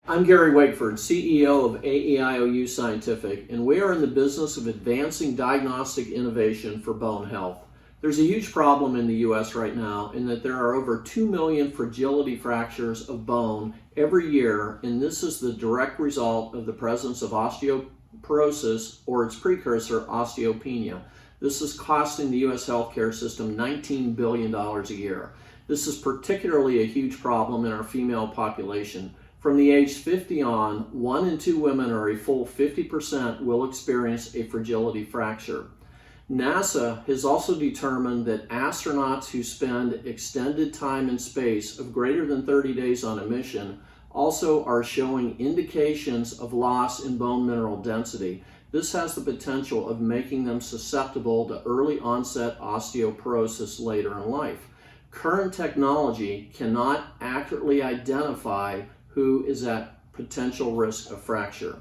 I'm Gary Wakeford, CEO of AEIOU Scientific, and we are in the business of advancing diagnostic innovation for bone health. There's a huge problem in the U.S. right now in that there are over 2 million fragility fractures of bone every year, and this is the direct result of the presence of osteoporosis or its precursor, osteopenia. This is costing the U.S. healthcare system $19 billion a year. This is particularly a huge problem in our female population. From the age 50 on, 1 in 2 women, or a full 50%, will experience a fragility fracture. NASA has also determined that astronauts who spend extended time in space of greater than 30 days on a mission also are showing indications of loss in bone mineral density. This has the potential of making them susceptible to early onset osteoporosis later in life. Current technology cannot accurately identify who is at potential risk of fracture.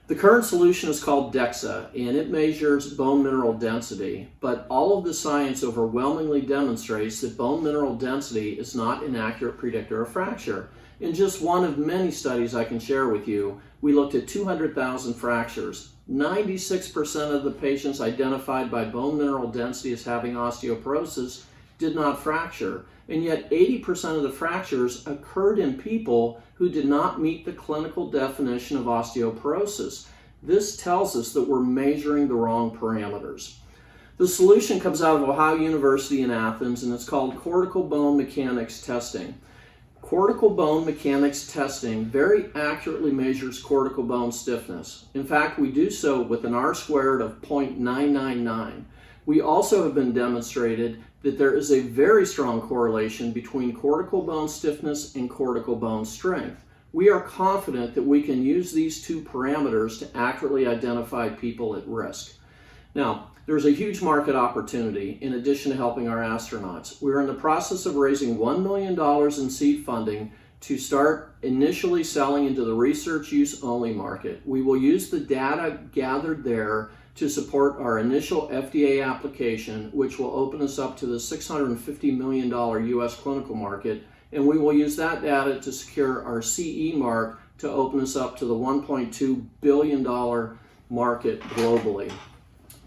The current solution is called DEXA, and it measures bone mineral density, but all of the science overwhelmingly demonstrates that bone mineral density is not an accurate predictor of fracture. In just one of many studies I can share with you, we looked at 200,000 fractures. 96% of the patients identified by bone mineral density as having osteoporosis did not fracture, and yet 80% of the fractures occurred in people who did not meet the clinical definition of osteoporosis. This tells us that we're measuring the wrong parameters. The solution comes out of Ohio University in Athens, and it's called cortical bone mechanics testing. Cortical bone mechanics testing very accurately measures cortical bone stiffness. In fact, we do so with an R-squared of 0.999. We also have been demonstrated that there is a very strong correlation between cortical bone stiffness and cortical bone strength. We are confident that we can use these two parameters to accurately identify people at risk. Now, there's a huge market opportunity in addition to helping our astronauts. We're in the process of raising $1 million in seed funding to start initially selling into the research use only market. We will use the data gathered there to support our initial FDA application, which will open us up to the $650 million US clinical market, and we will use that data to secure our CE mark to open us up to the $1.2 billion market globally.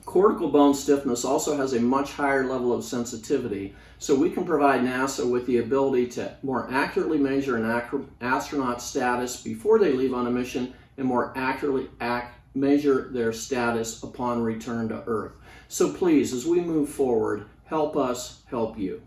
Cortical bone stiffness also has a much higher level of sensitivity, so we can provide NASA with the ability to more accurately measure an astronaut's status before they leave on a mission and more accurately measure their status upon return to Earth. So please, as we move forward, help us help you.